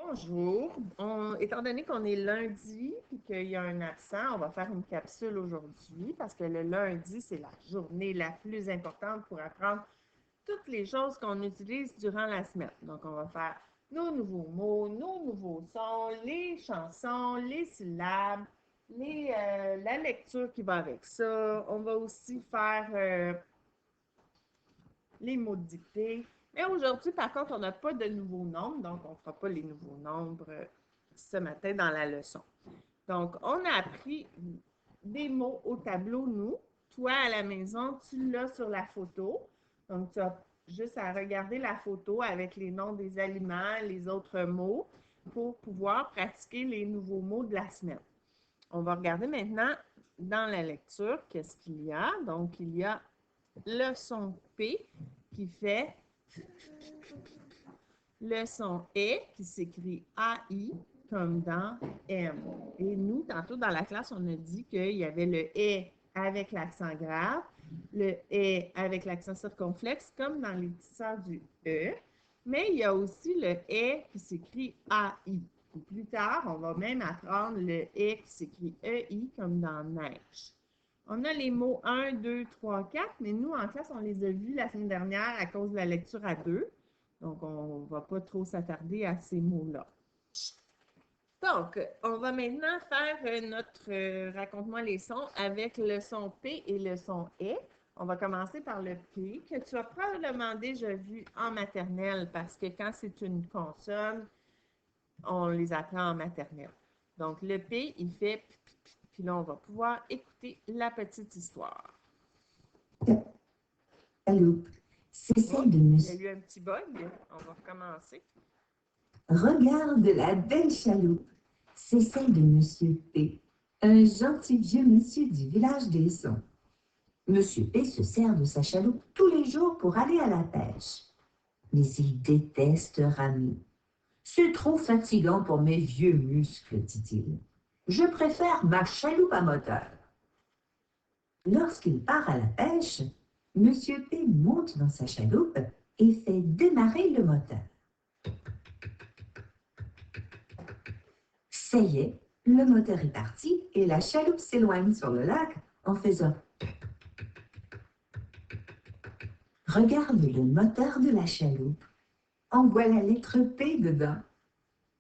Bonjour. Étant donné qu'on est lundi et qu'il y a un absent, on va faire une capsule aujourd'hui parce que le lundi, c'est la journée la plus importante pour apprendre toutes les choses qu'on utilise durant la semaine. Donc, on va faire nos nouveaux mots, nos nouveaux sons, les chansons, les syllabes, la lecture qui va avec ça. On va aussi faire les mots de dictée. Mais aujourd'hui, par contre, on n'a pas de nouveaux nombres, donc on ne fera pas les nouveaux nombres ce matin dans la leçon. Donc, on a appris des mots au tableau, nous. Toi, à la maison, tu l'as sur la photo. Donc, tu as juste à regarder la photo avec les noms des aliments, les autres mots, pour pouvoir pratiquer les nouveaux mots de la semaine. On va regarder maintenant dans la lecture qu'est-ce qu'il y a. Donc, il y a le son P qui fait le son E qui s'écrit AI comme dans M. Et nous, tantôt dans la classe, on a dit qu'il y avait le E avec l'accent grave, le E avec l'accent circonflexe, comme dans les tisseurs du E. Mais il y a aussi le E qui s'écrit AI. Et plus tard, on va même apprendre le E qui s'écrit EI comme dans neige. On a les mots 1, 2, 3, 4, mais nous, en classe, on les a vus la semaine dernière à cause de la lecture à 2. Donc, on ne va pas trop s'attarder à ces mots-là. Donc, on va maintenant faire notre raconte-moi les sons avec le son P et le son E. On va commencer par le P, que tu as probablement déjà vu en maternelle, parce que quand c'est une consonne, on les apprend en maternelle. Donc, le P, il fait p, p, p, puis là, on va pouvoir écouter la petite histoire. Chaloupe, c'est celle de Il y a monsieur. eu un petit bug. On va recommencer. Regarde la belle chaloupe, c'est celle de monsieur P, un gentil vieux monsieur du village des Sons. Monsieur P se sert de sa chaloupe tous les jours pour aller à la pêche. Mais il déteste ramer. C'est trop fatigant pour mes vieux muscles, dit-il. Je préfère ma chaloupe à moteur. Lorsqu'il part à la pêche, monsieur P monte dans sa chaloupe et fait démarrer le moteur. Ça y est, le moteur est parti et la chaloupe s'éloigne sur le lac en faisant. Regarde le moteur de la chaloupe. On voit la lettre P dedans.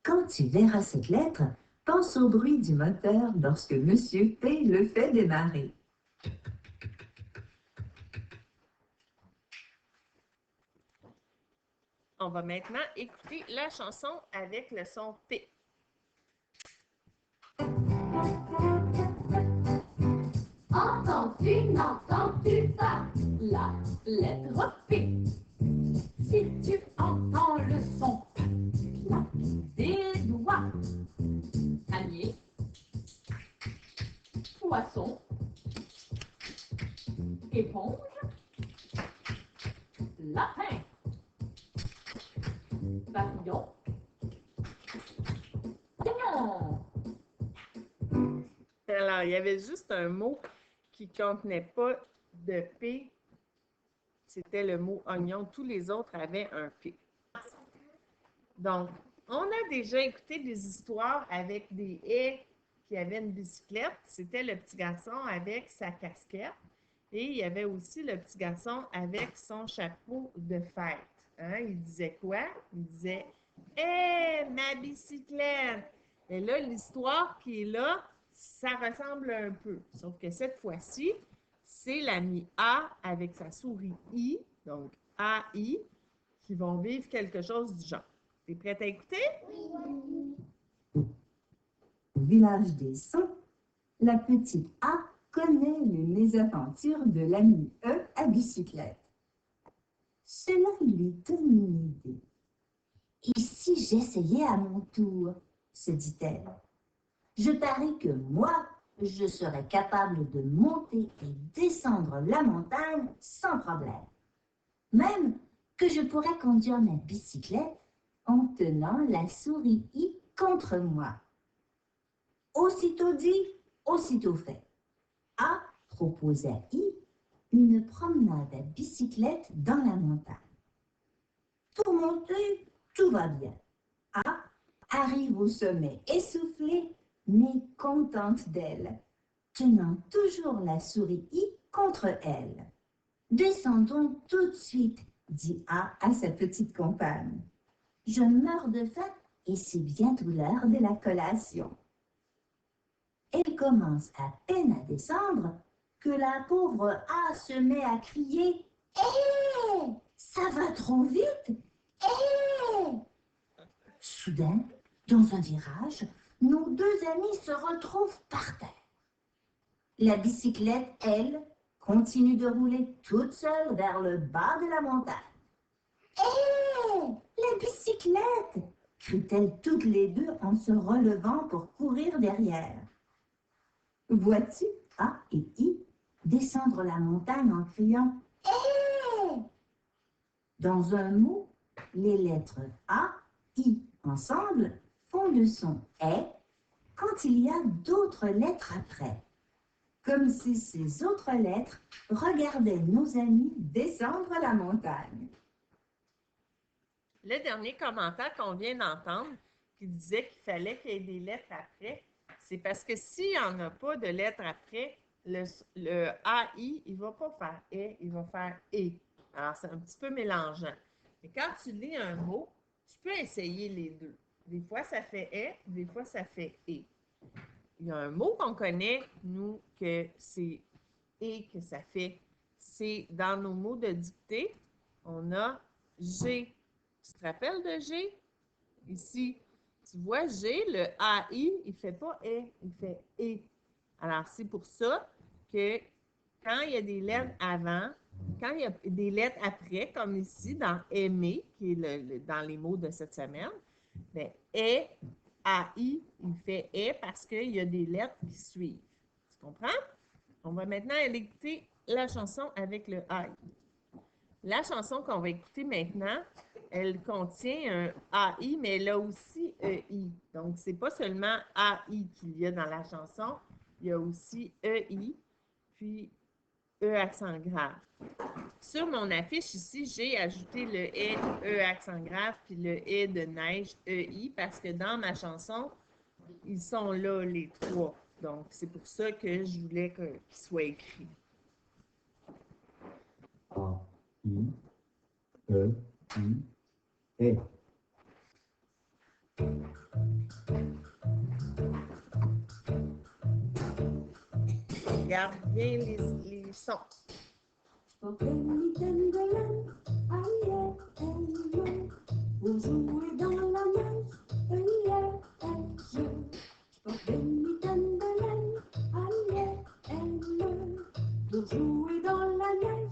Quand tu verras cette lettre, pense au bruit du moteur lorsque monsieur P le fait démarrer. On va maintenant écouter la chanson avec le son P. Entends-tu, n'entends-tu pas la lettre P? Si tu entends le son, claque des doigts. Panier, poisson, éponge, lapin, papillon, oignon. Alors, il y avait juste un mot qui ne contenait pas de P. C'était le mot oignon. Tous les autres avaient un P. Donc, on a déjà écouté des histoires avec des haies qui avaient une bicyclette. C'était le petit garçon avec sa casquette. Et il y avait aussi le petit garçon avec son chapeau de fête. Hein? Il disait quoi? Il disait « Hé, ma bicyclette! » Et là, l'histoire qui est là, ça ressemble un peu. Sauf que cette fois-ci, c'est l'ami A avec sa souris I, donc AI, qui vont vivre quelque chose du genre. T'es prête à écouter? Au village des Sons, la petite A connaît les mésaventures de l'ami E à bicyclette. Cela lui donne une idée. Et si j'essayais à mon tour, se dit-elle. Je parie que moi, je serais capable de monter et descendre la montagne sans problème. Même que je pourrais conduire ma bicyclette en tenant la souris I contre moi. Aussitôt dit, aussitôt fait. A propose à I une promenade à bicyclette dans la montagne. Pour monter, tout va bien. A arrive au sommet essoufflée, mais contente d'elle, tenant toujours la souris I contre elle. Descendons tout de suite, dit A à sa petite compagne. Je meurs de faim et c'est bientôt l'heure de la collation. Elle commence à peine à descendre que la pauvre A se met à crier « Hé, ça va trop vite! Hé !» Soudain, dans un virage, nos deux amis se retrouvent par terre. La bicyclette, elle, continue de rouler toute seule vers le bas de la montagne. « Hé, la bicyclette !» crient-elles toutes les deux en se relevant pour courir derrière. Vois-tu A et I descendre la montagne en criant « Hé !» Dans un mot, les lettres A, I ensemble font le son « est » quand il y a d'autres lettres après. Comme si ces autres lettres regardaient nos amis descendre la montagne. Le dernier commentaire qu'on vient d'entendre, qui disait qu'il fallait qu'il y ait des lettres après, c'est parce que s'il n'y en a pas de lettres après, le AI, il ne va pas faire « et », il va faire « et ». Alors, c'est un petit peu mélangeant. Mais quand tu lis un mot, tu peux essayer les deux. Des fois, ça fait « et », des fois, ça fait « et ». Il y a un mot qu'on connaît, nous, que c'est « et » que ça fait. C'est dans nos mots de dictée, on a « G ». Tu te rappelles de G? Ici, tu vois G, le AI, il ne fait pas « et », il fait « et ». Alors, c'est pour ça que quand il y a des lettres avant, quand il y a des lettres après, comme ici dans « aimer », qui est dans les mots de cette semaine, bien, « et », AI, il fait « et » parce qu'il y a des lettres qui suivent. Tu comprends? On va maintenant aller écouter la chanson avec le AI. La chanson qu'on va écouter maintenant, elle contient un AI, mais elle a aussi EI. Donc, c'est pas seulement AI qu'il y a dans la chanson, il y a aussi EI, puis E accent grave. Sur mon affiche ici, j'ai ajouté le E accent grave, puis le E de neige, EI, parce que dans ma chanson, ils sont là, les trois. Donc, c'est pour ça que je voulais qu'ils soient écrits. A, I, E, I, E. Regarde bien les sons. Pour jouer dans la neige, pour jouer dans la neige,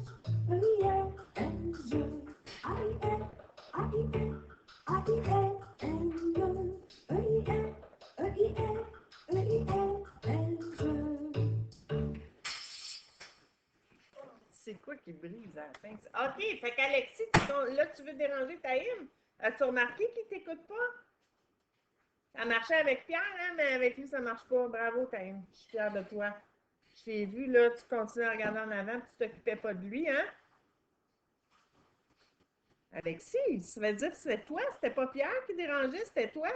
C'est quoi qui brise à la fin? OK, fait qu'Alexis, là, tu veux déranger Taïm? As-tu remarqué qu'il ne t'écoute pas? Ça marchait avec Pierre, hein, mais avec lui, ça ne marche pas. Bravo, Taïm. Je suis fière de toi. Je t'ai vu, là, tu continues à regarder en avant, puis tu ne t'occupais pas de lui, hein? Alexis, ça veut dire que c'était toi, c'était pas Pierre qui dérangeait, c'était toi.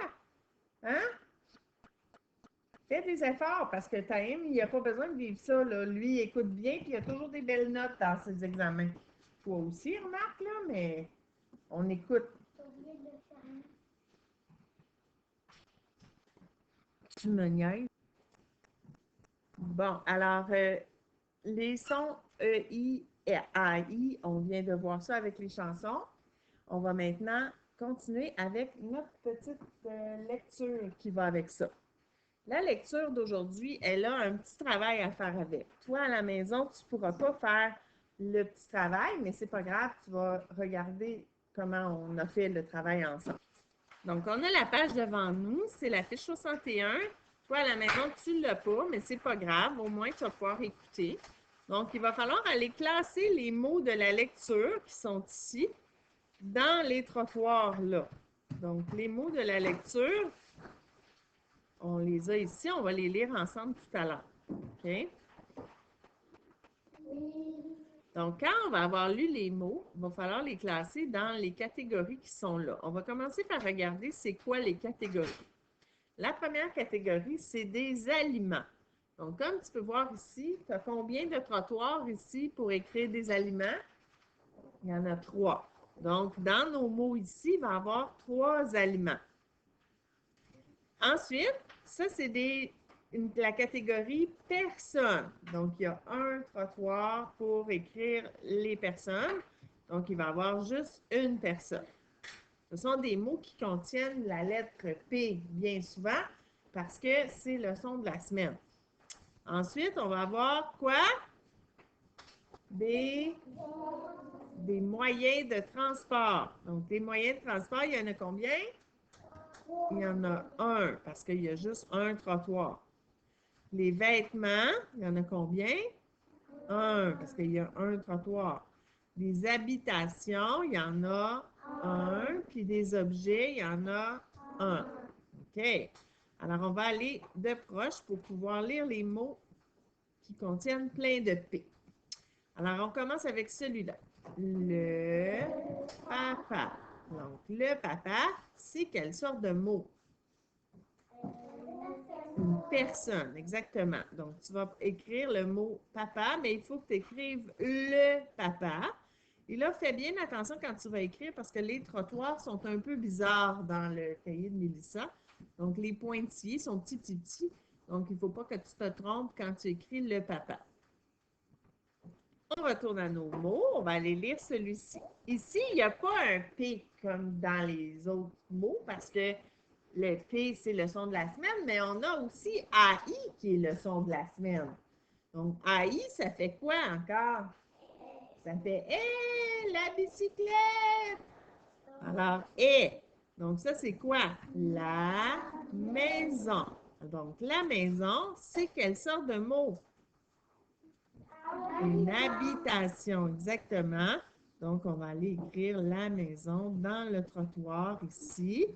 Hein? Fais des efforts parce que Taïm, il n'a pas besoin de vivre ça. Là. Lui, il écoute bien puis il a toujours des belles notes dans ses examens. Toi aussi, remarque, là, mais on écoute. Tu me niaises. Bon, alors, les sons EI et AI, on vient de voir ça avec les chansons. On va maintenant continuer avec notre petite lecture qui va avec ça. La lecture d'aujourd'hui, elle a un petit travail à faire avec. Toi, à la maison, tu ne pourras pas faire le petit travail, mais ce n'est pas grave, tu vas regarder comment on a fait le travail ensemble. Donc, on a la page devant nous, c'est la fiche 61. Toi, à la maison, tu ne l'as pas, mais ce n'est pas grave, au moins tu vas pouvoir écouter. Donc, il va falloir aller classer les mots de la lecture qui sont ici dans les trottoirs là. Donc, les mots de la lecture, on les a ici, on va les lire ensemble tout à l'heure. OK? Donc, quand on va avoir lu les mots, il va falloir les classer dans les catégories qui sont là. On va commencer par regarder c'est quoi les catégories. La première catégorie, c'est des aliments. Donc, comme tu peux voir ici, tu as combien de trottoirs ici pour écrire des aliments? Il y en a 3. Donc, dans nos mots ici, il va y avoir 3 aliments. Ensuite, ça, c'est la catégorie personnes. Donc, il y a un trottoir pour écrire les personnes. Donc, il va y avoir juste une personne. Ce sont des mots qui contiennent la lettre P bien souvent parce que c'est le son de la semaine. Ensuite, on va avoir quoi? Des moyens de transport. Donc, des moyens de transport, il y en a combien? Il y en a un parce qu'il y a juste un trottoir. Les vêtements, il y en a combien? Un, parce qu'il y a un trottoir. Les habitations, il y en a un. Puis des objets, il y en a un. OK. Alors, on va aller de proche pour pouvoir lire les mots qui contiennent plein de P. Alors, on commence avec celui-là. Le papa. Donc, le papa, c'est quelle sorte de mot? Une personne, exactement. Donc, tu vas écrire le mot papa, mais il faut que tu écrives le papa. Et là, fais bien attention quand tu vas écrire parce que les trottoirs sont un peu bizarres dans le cahier de Mélissa. Donc, les pointillés sont petits. Donc, il ne faut pas que tu te trompes quand tu écris le papa. On retourne à nos mots. On va aller lire celui-ci. Ici, il n'y a pas un P comme dans les autres mots parce que le P, c'est le son de la semaine, mais on a aussi AI qui est le son de la semaine. Donc, AI, ça fait quoi encore? Ça fait « Hé, la bicyclette! » Alors, « Hé ». Donc, ça, c'est quoi? La maison. Donc, la maison, c'est quelle sorte de mot? Une habitation, exactement. Donc, on va aller écrire la maison dans le trottoir ici.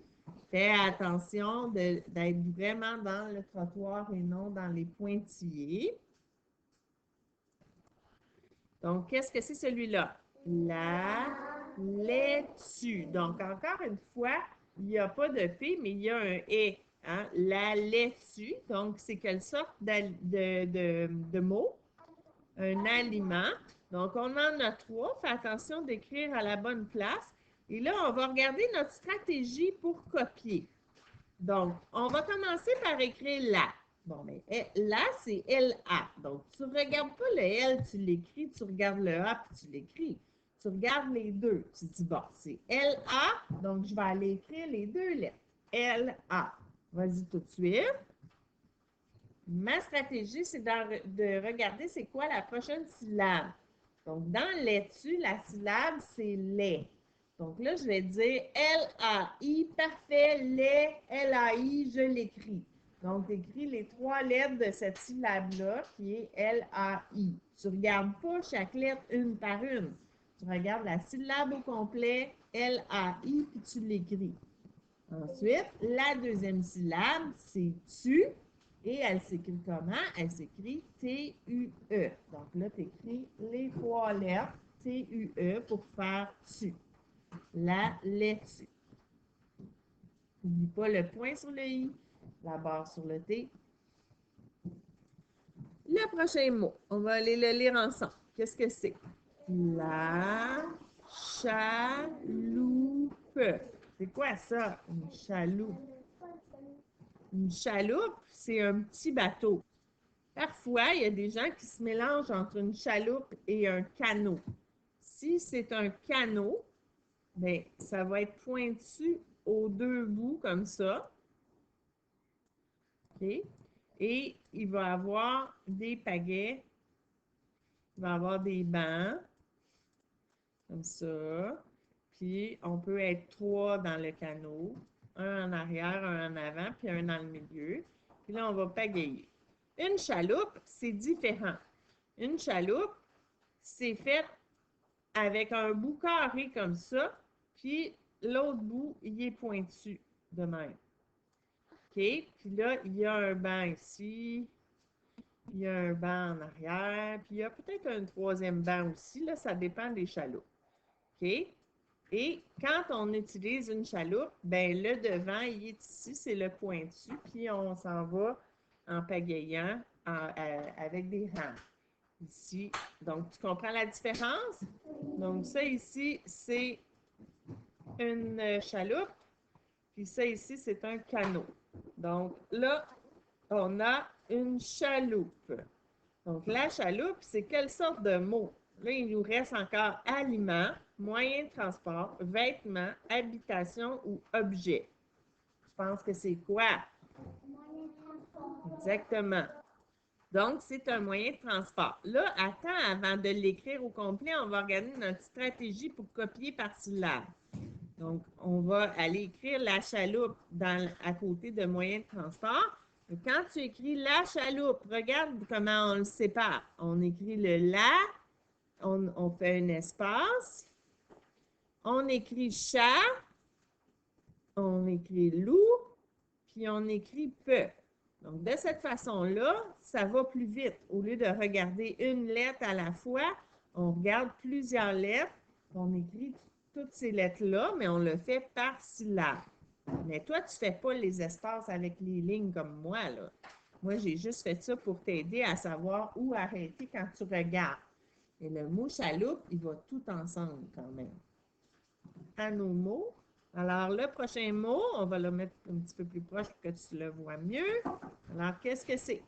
Fais attention d'être vraiment dans le trottoir et non dans les pointillés. Donc, qu'est-ce que c'est celui-là? La laitue. Donc, encore une fois, il n'y a pas de P, mais il y a un E. Hein? La laitue. Donc, c'est quelle sorte de mot? Un aliment. Donc, on en a 3. Fais attention d'écrire à la bonne place. Et là, on va regarder notre stratégie pour copier. Donc, on va commencer par écrire la. Bon, mais là, c'est L-A. Donc, tu ne regardes pas le L, tu l'écris, tu regardes le A, puis tu l'écris. Tu regardes les deux. Tu dis, bon, c'est L-A, donc je vais aller écrire les 2 lettres. L-A. Vas-y tout de suite. Ma stratégie, c'est de regarder c'est quoi la prochaine syllabe. Donc, dans laitue, la syllabe, c'est lait. Donc là, je vais dire L-A-I, parfait, lait, L-A-I, je l'écris. Donc, tu écris les 3 lettres de cette syllabe-là, qui est L-A-I. Tu ne regardes pas chaque lettre une par une. Tu regardes la syllabe au complet, L-A-I, puis tu l'écris. Ensuite, la deuxième syllabe, c'est tu. Et elle s'écrit comment? Elle s'écrit T-U-E. Donc là, tu écris les 3 lettres T-U-E pour faire tu. La laitue. N'oublie pas le point sur le I, la barre sur le T. Le prochain mot, on va aller le lire ensemble. Qu'est-ce que c'est? La chaloupe. C'est quoi ça, une chaloupe? Une chaloupe, c'est un petit bateau. Parfois, il y a des gens qui se mélangent entre une chaloupe et un canot. Si c'est un canot, bien, ça va être pointu aux 2 bouts comme ça. OK? Et il va avoir des pagaies. Il va avoir des bancs. Comme ça. Puis, on peut être 3 dans le canot. Un en arrière, un en avant, puis un dans le milieu. Puis là, on va pagayer. Une chaloupe, c'est différent. Une chaloupe, c'est fait avec un bout carré comme ça, puis l'autre bout, il est pointu de même. OK? Puis là, il y a un banc ici, Il y a un banc en arrière, puis il y a peut-être un troisième banc aussi, là, ça dépend des chaloupes. OK? Et quand on utilise une chaloupe, ben le devant, il est ici, c'est le pointu, puis on s'en va en pagayant avec des rames. Ici, donc tu comprends la différence? Donc ça ici, c'est une chaloupe, puis ça ici, c'est un canot. Donc là, on a une chaloupe. Donc, la chaloupe, c'est quelle sorte de mot? Là, il nous reste encore aliments, moyen de transport, vêtements, habitation ou objet. Je pense que c'est quoi? Exactement. Donc, c'est un moyen de transport. Là, attends, avant de l'écrire au complet, on va regarder notre stratégie pour copier par syllabe. Donc, on va aller écrire la chaloupe à côté de moyen de transport. Et quand tu écris la chaloupe, regarde comment on le sépare. On écrit le la, on fait un espace, on écrit chat, on écrit loup, puis on écrit peu. Donc, de cette façon-là, ça va plus vite. Au lieu de regarder une lettre à la fois, on regarde plusieurs lettres, on écrit toutes ces lettres-là, mais on le fait par syllabe. Mais toi, tu ne fais pas les espaces avec les lignes comme moi, là. Moi, j'ai juste fait ça pour t'aider à savoir où arrêter quand tu regardes. Et le mot chaloupe, il va tout ensemble quand même. À nos mots. Alors, le prochain mot, on va le mettre un petit peu plus proche pour que tu le vois mieux. Alors, qu'est-ce que c'est?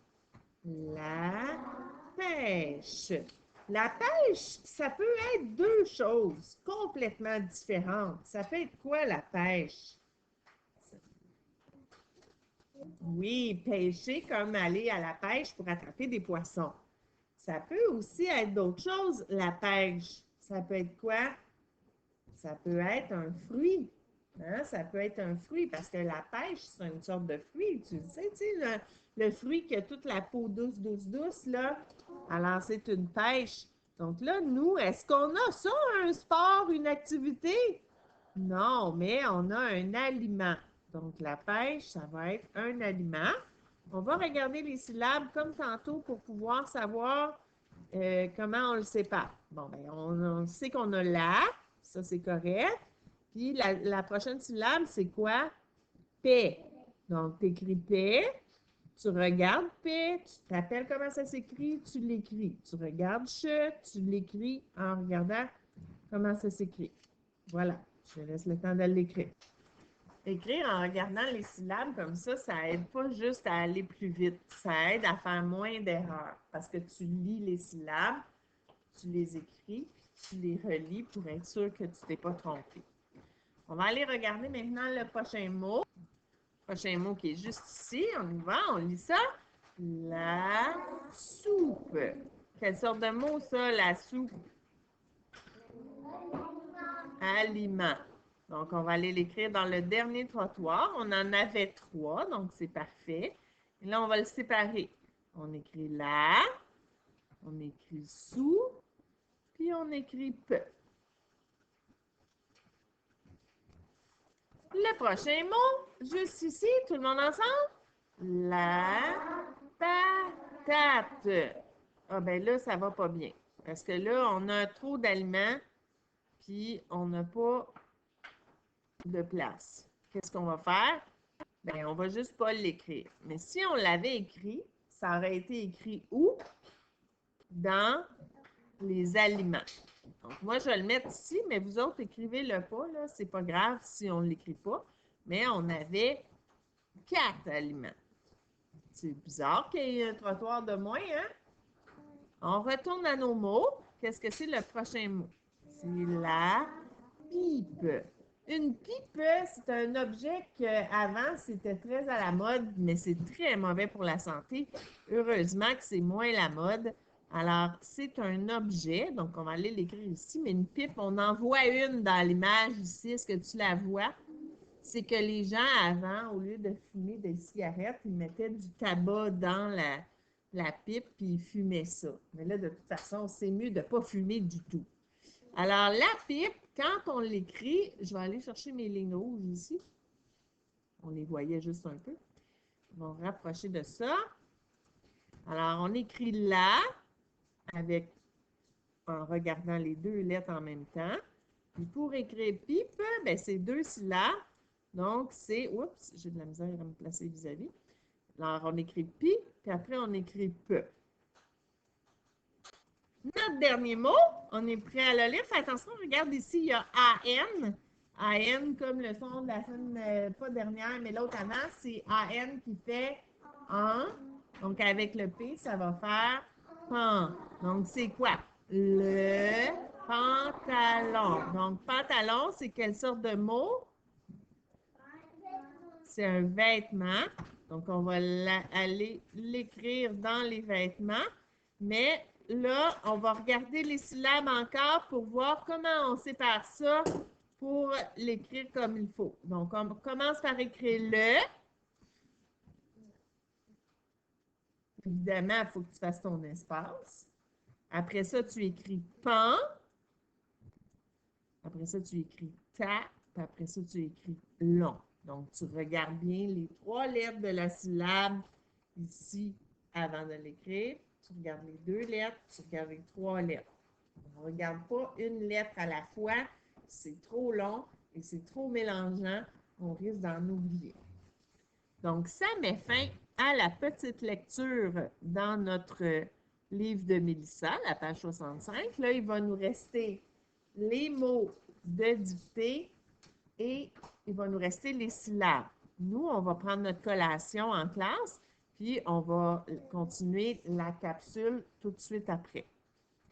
La pêche. La pêche, ça peut être deux choses complètement différentes. Ça peut être quoi la pêche? Oui, pêcher comme aller à la pêche pour attraper des poissons. Ça peut aussi être d'autres choses, la pêche. Ça peut être quoi? Ça peut être un fruit. Hein? Ça peut être un fruit parce que la pêche, c'est une sorte de fruit. Tu sais, le fruit qui a toute la peau douce, douce, douce, là. Alors, c'est une pêche. Donc là, nous, est-ce qu'on a ça, un sport, une activité? Non, mais on a un aliment. Donc, la pêche, ça va être un aliment. On va regarder les syllabes comme tantôt pour pouvoir savoir comment on le sépare. Bon, ben, on sait qu'on a la, ça c'est correct. Puis la prochaine syllabe, c'est quoi? Paix. Donc, tu écris paix, tu regardes paix, tu t'appelles comment ça s'écrit, tu l'écris. Tu regardes che, tu l'écris en regardant comment ça s'écrit. Voilà, je laisse le temps de l'écrire. Écrire en regardant les syllabes comme ça aide pas juste à aller plus vite. Ça aide à faire moins d'erreurs parce que tu lis les syllabes, tu les écris, puis tu les relis pour être sûr que tu ne t'es pas trompé. On va aller regarder maintenant le prochain mot. Le prochain mot qui est juste ici. On y va, on lit ça. La soupe. Quelle sorte de mot ça, la soupe? Aliment. Donc, on va aller l'écrire dans le dernier trottoir. On en avait 3, donc c'est parfait. Et là, on va le séparer. On écrit la, on écrit sous, puis on écrit peu. Le prochain mot, juste ici, tout le monde ensemble? La patate. Ah ben là, ça va pas bien. Parce que là, on a trop d'aliments, puis on n'a pas de place. Qu'est-ce qu'on va faire? Ben, on va juste pas l'écrire. Mais si on l'avait écrit, ça aurait été écrit où? Dans les aliments. Donc, moi, je vais le mettre ici, mais vous autres, écrivez-le pas, là. C'est pas grave si on ne l'écrit pas. Mais on avait 4 aliments. C'est bizarre qu'il y ait un trottoir de moins, hein? On retourne à nos mots. Qu'est-ce que c'est le prochain mot? C'est la pipe. Une pipe, c'est un objet qu'avant, c'était très à la mode, mais c'est très mauvais pour la santé. Heureusement que c'est moins la mode. Alors, c'est un objet, donc on va aller l'écrire ici, mais une pipe, on en voit une dans l'image ici. Est-ce que tu la vois? C'est que les gens avant, au lieu de fumer des cigarettes, ils mettaient du tabac dans la pipe puis ils fumaient ça. Mais là, de toute façon, c'est mieux de ne pas fumer du tout. Alors, la pipe, quand on l'écrit, je vais aller chercher mes lignes rouges ici. On les voyait juste un peu. On va rapprocher de ça. Alors, on écrit là en regardant les deux lettres en même temps. Puis pour écrire pipe, ben, c'est 2 syllabes. Donc, c'est, oups, j'ai de la misère à me placer vis-à-vis. Alors, on écrit pi, puis après, on écrit pe. Notre dernier mot, on est prêt à le lire. Fais attention, regarde ici, il y a AN. AN comme le son de la semaine, pas dernière, mais l'autre avant, c'est AN qui fait en. Donc, avec le P, ça va faire pan. Donc, c'est quoi? Le pantalon. Donc, pantalon, c'est quelle sorte de mot? C'est un vêtement. Donc, on va aller l'écrire dans les vêtements. Mais là, on va regarder les syllabes encore pour voir comment on sépare ça pour l'écrire comme il faut. Donc, on commence par écrire le. Évidemment, il faut que tu fasses ton espace. Après ça, tu écris pan. Après ça, tu écris ta. Puis après ça, tu écris long. Donc, tu regardes bien les 3 lettres de la syllabe ici avant de l'écrire. Tu regardes les 2 lettres, tu regardes les 3 lettres. On ne regarde pas une lettre à la fois. C'est trop long et c'est trop mélangeant. On risque d'en oublier. Donc, ça met fin à la petite lecture dans notre livre de Mélissa, la page 65. Là, il va nous rester les mots de dictée et il va nous rester les syllabes. Nous, on va prendre notre collation en classe, puis on va continuer la capsule tout de suite après.